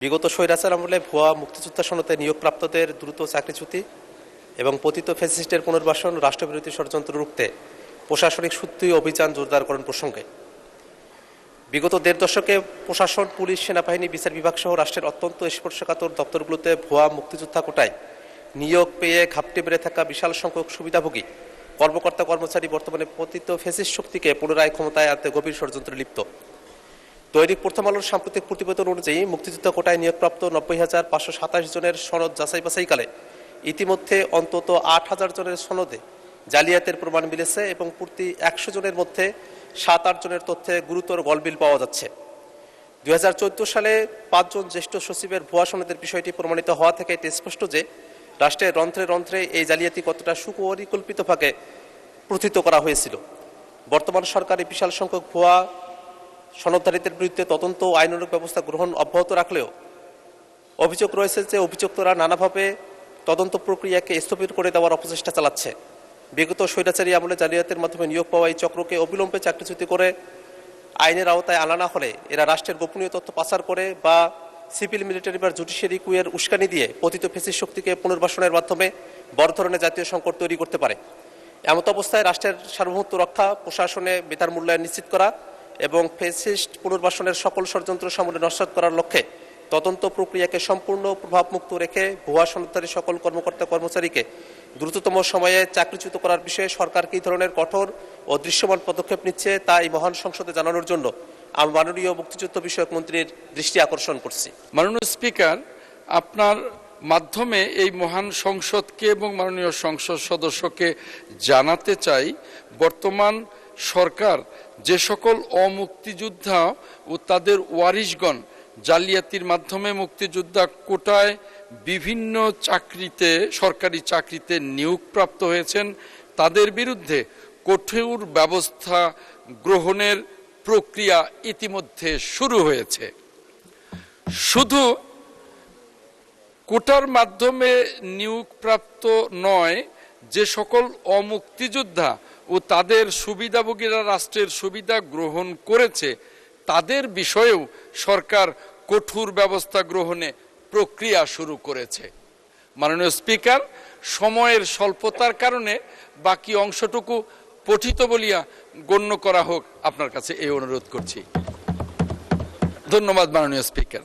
বিগত স্বৈরাচার আমলে ভুয়া মুক্তিযোদ্ধা সনদে নিয়োগপ্রাপ্তদের দ্রুত চাকরিচ্যুতি এবং পতিত ফ্যাসিস্টের পুনর্বাসন রাষ্ট্রবিরোধী ষড়যন্ত্র রুখতে প্রশাসনিক সূত্রে অভিযান জোরদারকরণ প্রসঙ্গে বিগত দেড় দশকে প্রশাসন, পুলিশ, সেনাবাহিনী, বিচার বিভাগ সহ রাষ্ট্রের অত্যন্ত স্পর্শকাতর দপ্তরগুলোতে ভুয়া মুক্তিযোদ্ধা কোটায় নিয়োগ পেয়ে ঘাপটি বেড়ে থাকা বিশাল সংখ্যক সুবিধাভোগী কর্মকর্তা কর্মচারী বর্তমানে পতিত ফ্যাসিস্ট শক্তিকে পুনরায় ক্ষমতায় আনতে গভীর ষড়যন্ত্রে লিপ্ত। দৈনিক প্রথম আলোর সাম্প্রতিক প্রতিবেদন অনুযায়ী মুক্তিযোদ্ধা কোটায় নিয়োগপ্রাপ্ত ৯০,৫২৭ জনের সনদ যাচাই বাছাইকালে ইতিমধ্যে অন্তত ৮,০০০ জনের সনদে জালিয়াতের প্রমাণ মিলেছে এবং প্রতি ১০০ জনের মধ্যে ৭-৮ জনের তথ্যে গুরুতর গলবিল পাওয়া যাচ্ছে। ২০১৪ সালে ৫ জন জ্যেষ্ঠ সচিবের ভুয়া সনদের বিষয়টি প্রমাণিত হওয়া থেকে এটি স্পষ্ট যে রাষ্ট্রের রন্ধ্রে রন্ধ্রে এই জালিয়াতি কতটা সুপরিকল্পিতভাবে প্রথিত করা হয়েছিল। বর্তমান সরকার এই বিশাল সংখ্যক ভুয়া সনদধারীদের বিরুদ্ধে তদন্ত ও আইনানুগ ব্যবস্থা গ্রহণ অব্যাহত রাখলেও অভিযোগ রয়েছে যে অভিযুক্তরা নানাভাবে তদন্ত প্রক্রিয়াকে স্থবির করে দেওয়ার অপচেষ্টা চালাচ্ছে। বিগত স্বৈরাচারী আমলে জালিয়াতের মাধ্যমে নিয়োগ পাওয়া এই চক্রকে অবিলম্বে চাকরিচ্যুতি করে আইনের আওতায় আনা না হলে এরা রাষ্ট্রের গোপনীয় তথ্য পাচার করে বা সিভিল, মিলিটারি বা জুডিশিয়ারি কুয়ের উস্কানি দিয়ে পতিত ফ্যাসিস্ট শক্তিকে পুনর্বাসনের মাধ্যমে বড় ধরনের জাতীয় সংকট তৈরি করতে পারে। এমত অবস্থায় রাষ্ট্রের সার্বভৌমত্ব রক্ষা, প্রশাসনে বেতার মূল্যায়ন নিশ্চিত করা এবং ফ্যাসিস্ট পুনর্বাসনের সকল ষড়যন্ত্র সামনে নস্যাৎ করার লক্ষ্যে তদন্ত প্রক্রিয়াকে সম্পূর্ণ প্রভাবমুক্ত রেখে ভুয়া সনদধারী সকল কর্মকর্তা কর্মচারীকে দ্রুততম সময়ে চাকরিচ্যুত করার বিষয়ে সরকার কী ধরনের কঠোর ও দৃশ্যমান পদক্ষেপ নিচ্ছে তা এই মহান সংসদে জানানোর জন্য আমি মাননীয় মুক্তিযুদ্ধ বিষয়ক মন্ত্রীর দৃষ্টি আকর্ষণ করছি। মাননীয় স্পিকার, আপনার মাধ্যমে এই মহান সংসদকে এবং মাননীয় সংসদ সদস্যকে জানাতে চাই, বর্তমান সরকার যে সকল অমুক্তিযোদ্ধা ও তাদের ওয়ারিশগণ জালিয়াতির মাধ্যমে মুক্তিযোদ্ধা কোটায় বিভিন্ন চাকরিতে, সরকারি চাকরিতে নিয়োগপ্রাপ্ত হয়েছেন, তাদের বিরুদ্ধে কঠোর ব্যবস্থা গ্রহণের প্রক্রিয়া ইতিমধ্যে শুরু হয়েছে। শুধু কোটার মাধ্যমে নিয়োগপ্রাপ্ত নয়, যে সকল অমুক্তিযোদ্ধা ও তাদের সুবিধাভোগীরা রাষ্ট্রের সুবিধা গ্রহণ করেছে তাদের বিষয়েও সরকার কঠোর ব্যবস্থা গ্রহণে প্রক্রিয়া শুরু করেছে। মাননীয় স্পিকার, সময়ের স্বল্পতার কারণে বাকি অংশটুকু পঠিত বলিয়া গণ্য করা হোক, আপনার কাছে এই অনুরোধ করছি। ধন্যবাদ মাননীয় স্পিকার।